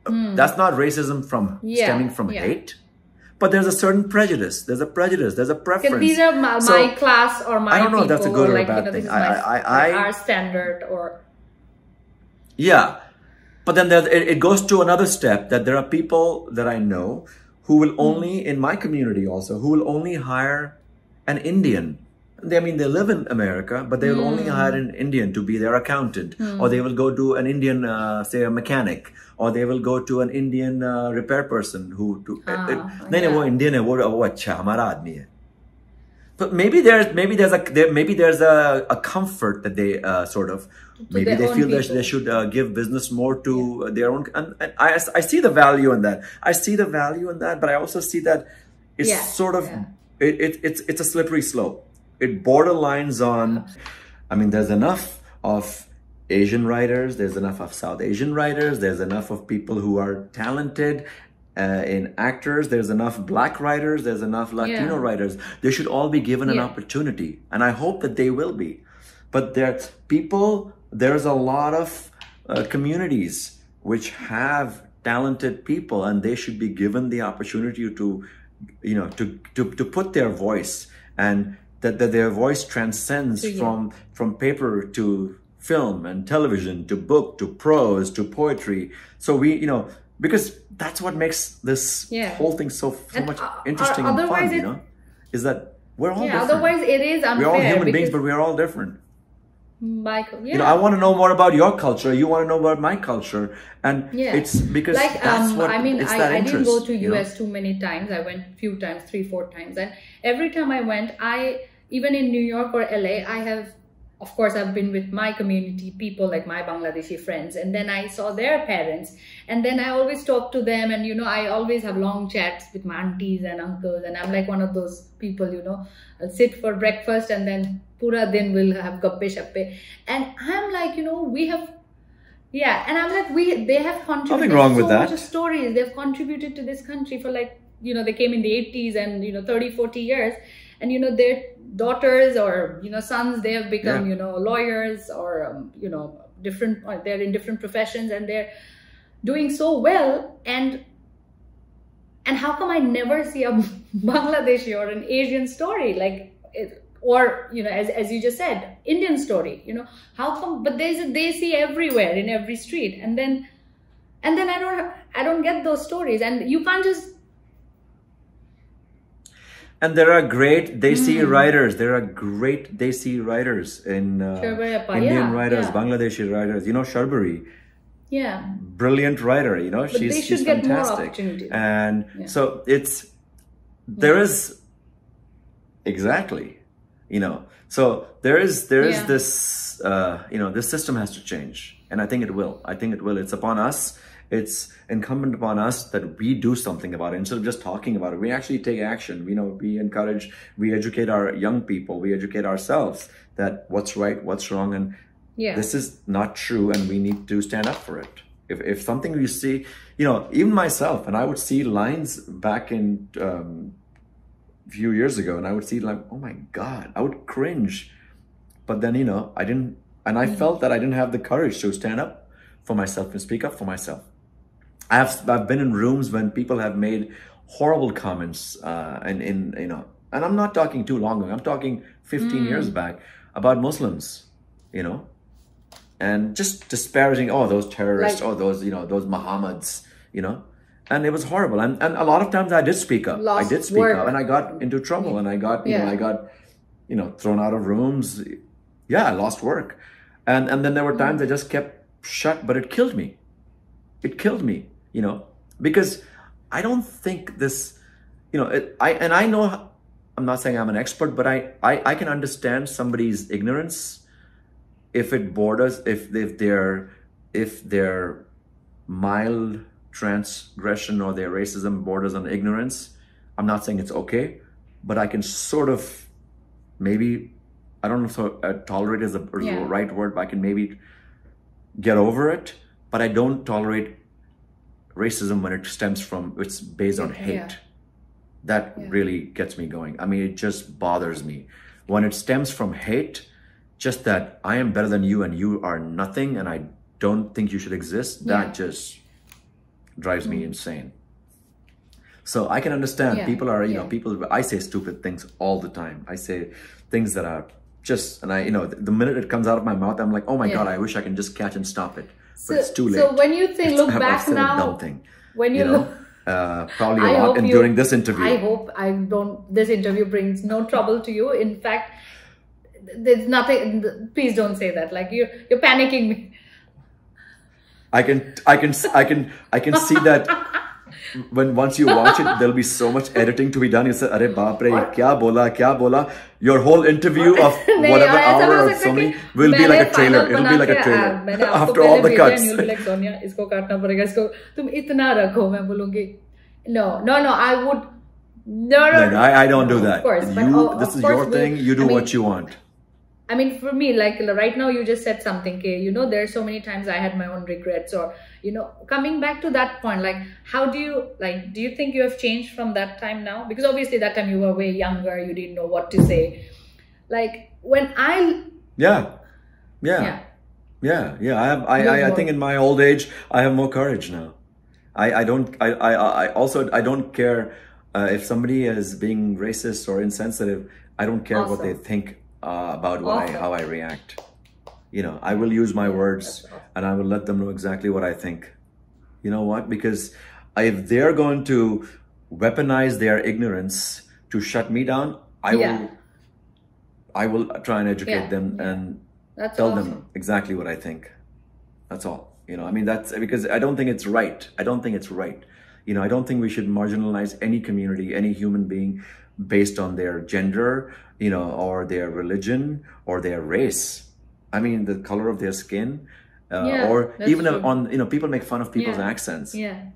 that's not racism stemming from hate. But there's a certain prejudice. There's a prejudice. There's a preference. These are my class or my people. I don't know if that's a good or a bad thing. Our standard or... Yeah. But then it goes to another step, that there are people that I know who will only, in my community also, who will only hire an Indian. I mean, they live in America, but they will only hire an Indian to be their accountant. Or they will go to an Indian, say a mechanic. Or they will go to an Indian repair person who... But maybe there's a comfort that they sort of... Maybe they feel that they should give business more to their own... And I see the value in that. I see the value in that, but I also see that it's sort of... It's a slippery slope. It borderlines on... I mean, there's enough of Asian writers. There's enough of South Asian writers. There's enough of people who are talented in actors. There's enough Black writers. There's enough Latino writers. They should all be given an opportunity. And I hope that they will be. But there's a lot of communities which have talented people, and they should be given the opportunity to, you know, to put their voice, and that their voice transcends from paper to film and television to book to prose to poetry. So we, you know, because that's what makes this whole thing so much interesting and fun, you know, is that we're all different. Otherwise it is unfair. We're all human beings, but we're all different. Michael, you know, I want to know more about your culture. You want to know about my culture, and it's because like that's what I mean. It's I didn't go to US too many times. I went few times, 3-4 times, and every time I went, even in New York or LA, of course, I've been with my community people, like my Bangladeshi friends, and then I saw their parents, and then I always talk to them, and you know, I always have long chats with my aunties and uncles, and I'm like one of those people, you know, I'll sit for breakfast and then pura din we'll have gappe shappe, and I'm like, you know, we have, and I'm like, they have contributed so much stories. They've contributed to this country for, like, you know, they came in the 80s and, you know, 30-40 years, and you know, their daughters or, you know, sons, they have become, you know, lawyers or, you know, they're in different professions, and they're doing so well. And how come I never see a Bangladeshi or an Asian story, like, or, you know, as you just said, Indian story, you know, how come? But they see everywhere in every street, and then I don't get those stories, and you can't just... And there are great Desi writers. There are great Desi writers in Indian writers, Bangladeshi writers. You know, Sharbari. Yeah. Brilliant writer, you know. But she's fantastic. Get more opportunities. And so there is, exactly, you know. So there is this, you know, this system has to change. And I think it will. I think it will. It's upon us. It's incumbent upon us that we do something about it. Instead of just talking about it, we actually take action. You know, we encourage, we educate our young people, we educate ourselves that what's right, what's wrong, and this is not true, and we need to stand up for it. If something we see, you know, even myself, and I would see lines back in a few years ago, and I would see like, oh my God, I would cringe. But then, you know, I didn't, and I felt that I didn't have the courage to stand up for myself and speak up for myself. I've been in rooms when people have made horrible comments, and you know, and I'm not talking too long ago. I'm talking 15 years back about Muslims, you know, and just disparaging, oh, those terrorists, oh, those, you know, those Muhammads, you know, and it was horrible. And a lot of times I did speak up. I did speak up, and I got into trouble, and I got, you know, you know, thrown out of rooms. Yeah, I lost work, and then there were times I just kept shut, but it killed me. It killed me. You know, because I don't think this, you know, I know, I'm not saying I'm an expert, but I can understand somebody's ignorance if it borders, if their mild transgression or their racism borders on ignorance. I'm not saying it's okay, but I can sort of maybe, I don't know if tolerate is the right word, but I can maybe get over it, but I don't tolerate racism when it stems from, it's based on hate. That really gets me going. I mean, it just bothers me when it stems from hate, just that I am better than you and you are nothing and I don't think you should exist. That just drives me insane. So I can understand people are, you know, people, I say stupid things all the time. I say things that are just, and I, you know, the minute it comes out of my mouth, I'm like, oh my God, I wish I can just catch and stop it. But it's too late. So when you think, look back now, dumb thing, when you look, probably a lot during this interview. I hope this interview brings no trouble to you. In fact, there's nothing, please don't say that. Like you're panicking me. I can see that once you watch it, there'll be so much editing to be done. You say, "Arey baap re, kya bola?" Your whole interview of whatever hour or so many will be like a trailer. It'll be like a trailer after all the cuts. You'll be like, Sonia, isko kaatna parega, isko tum itna rakho. Main bolungi, no, I would. No, I don't do that. Of course, this is your thing. You do what you want. I mean, for me, like right now, you just said something, you know, there are so many times I had my own regrets, or, you know, coming back to that point, like, how do you, like, do you think you have changed from that time now? Because obviously that time you were way younger, you didn't know what to say. Like, when I... I think in my old age, I have more courage now. I don't care if somebody is being racist or insensitive. I don't care what they think about how I react. You know, I will use my words and I will let them know exactly what I think. You know what? Because if they're going to weaponize their ignorance to shut me down, I will try and educate them and tell them exactly what I think. That's all. You know, I mean, that's because I don't think it's right. I don't think it's right. You know, I don't think we should marginalize any community, any human being based on their gender, you know, or their religion or their race. I mean, the color of their skin, or even on, you know, people make fun of people's accents. I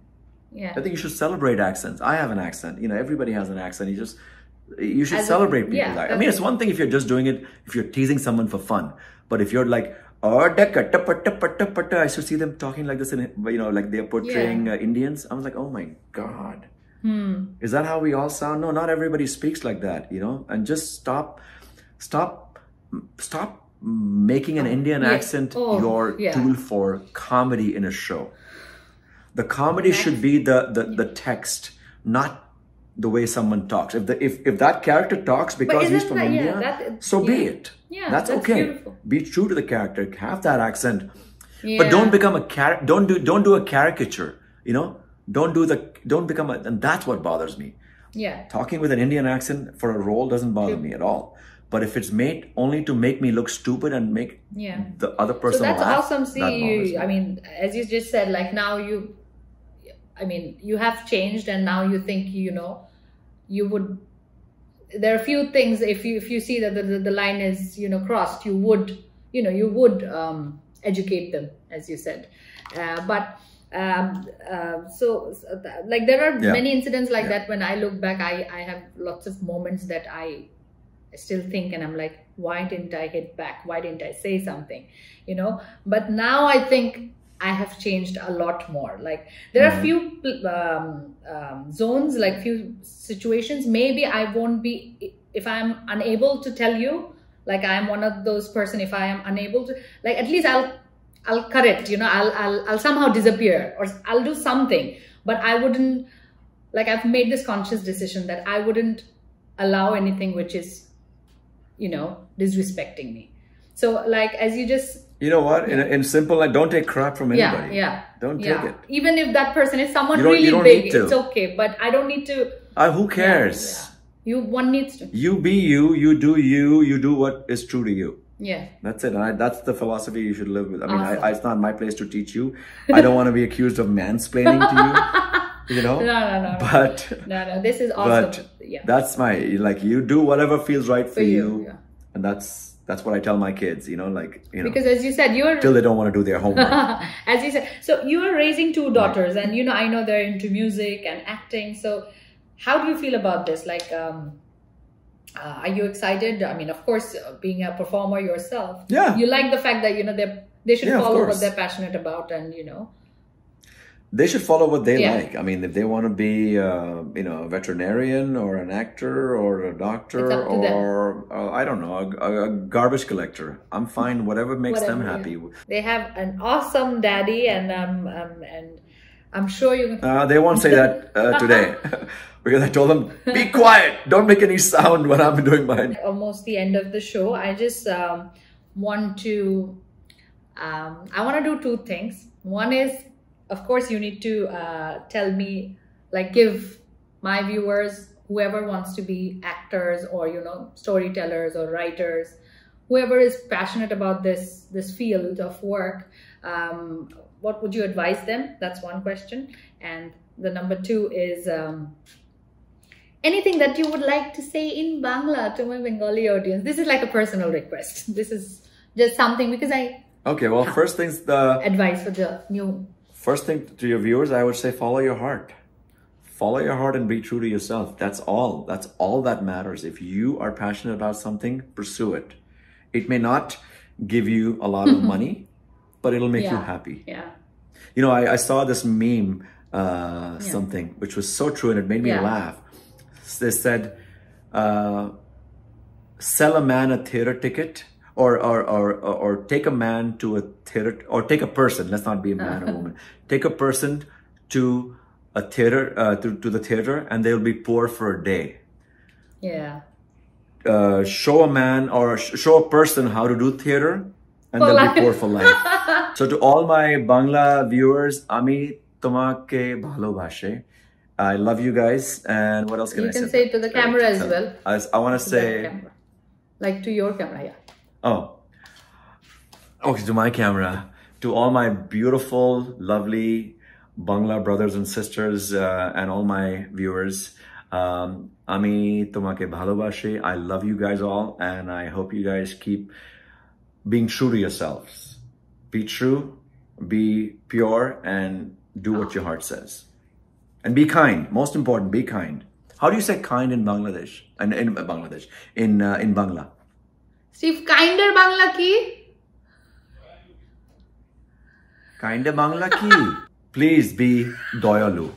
think you should celebrate accents. I have an accent. You know, everybody has an accent. You should celebrate people's accents. I mean, it's one thing if you're just doing it, if you're teasing someone for fun. But if you're like, I should see them talking like this, in, you know, like they're portraying Indians. I was like, oh my God. Is that how we all sound? No, not everybody speaks like that, you know. And just stop making an Indian accent your tool for comedy in a show. The comedy should be the text, not the way someone talks. If that character talks because he's from India, so be it. That's okay. Beautiful. Be true to the character. Have that accent, but don't become a don't do a caricature. You know, don't become a. And that's what bothers me. Yeah. Talking with an Indian accent for a role doesn't bother me at all. But if it's made only to make me look stupid and make the other person laugh, so that's awesome. See, I mean, as you just said, like now you have changed, and now you think, you know, you would. There are a few things. If you see that the line is, you know, crossed, you would educate them, as you said. So like there are many incidents like that. When I look back, I have lots of moments that I still think, and I'm like, why didn't I hit back? Why didn't I say something? You know, but now I think I have changed a lot more. Like there are few zones, like few situations, maybe I won't be, if I'm unable to tell you, like I'm one of those person, if I am unable to, like at least I'll cut it, you know, I'll somehow disappear, or I'll do something, but I wouldn't, like I've made this conscious decision that I wouldn't allow anything which is, you know, disrespecting me. So like, as you just, you know what, in simple, like don't take crap from anybody. Don't take it. Even if that person is someone really big, it's okay, but I don't need to. Who cares? One needs to. You be you, you do what is true to you. Yeah. That's it. And that's the philosophy you should live with. I mean, it's not my place to teach you. I don't want to be accused of mansplaining to you, you know? No. But, no, this is awesome. But that's like, you do whatever feels right for you. Yeah. And that's what I tell my kids, you know, like, you know. Because as you said, you're... Till they don't want to do their homework. As you said. So you are raising two daughters, and, you know, I know they're into music and acting. So how do you feel about this? Like, are you excited? I mean, of course, being a performer yourself, you like the fact that, you know, they should follow what they're passionate about, and, you know, they should follow what they like. I mean, if they want to be, you know, a veterinarian or an actor or a doctor or I don't know, a garbage collector, I'm fine. Whatever makes them happy. They have an awesome daddy, and I'm sure you. They won't say that today. Because I told them, be quiet, don't make any sound when I'm doing mine. Almost the end of the show. I just want to, I want to do two things. One is, of course, you need to tell me, like give my viewers, whoever wants to be actors or, you know, storytellers or writers, whoever is passionate about this field of work, what would you advise them? That's one question. And the number two is, anything that you would like to say in Bangla to my Bengali audience? This is like a personal request. This is just something because I... Okay, well, first things, the... Advice for the new... First thing to your viewers, I would say follow your heart. Follow your heart and be true to yourself. That's all. That's all that matters. If you are passionate about something, pursue it. It may not give you a lot of money, but it'll make you happy. Yeah. You know, I saw this meme, something, which was so true, and it made me laugh. They said, sell a man a theater ticket, or take a man to a theater, or take a person, let's not be a man or woman, take a person to a theater, to the theater, and they'll be poor for a day. Yeah. Show a man or show a person how to do theater, and they'll be poor for life. So to all my Bangla viewers, Ami tomake bhalo bashe. I love you guys, and what else can I say? You can say it to the camera as well. I want to say... Like to your camera, Oh. Okay, to my camera. To all my beautiful, lovely Bangla brothers and sisters, and all my viewers, Ami tomake bhalo bashe. I love you guys all, and I hope you guys keep being true to yourselves. Be true, be pure, and do what your heart says. And be kind. Most important, be kind. How do you say kind in Bangladesh? In Bangladesh. In Bangla. Steve, kinder Bangla ki? Kinder Bangla ki? Please be doyalu.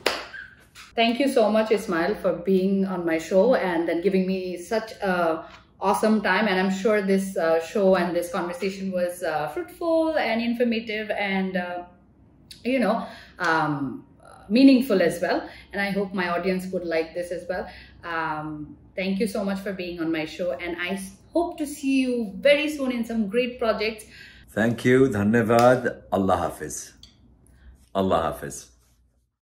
Thank you so much, Ismail, for being on my show and then giving me such a awesome time. And I'm sure this show and this conversation was fruitful and informative and, you know, meaningful as well, and I hope my audience would like this as well. Thank you so much for being on my show, and I hope to see you very soon in some great projects. Thank you. Dhanyavad. Allah Hafiz. Allah Hafiz.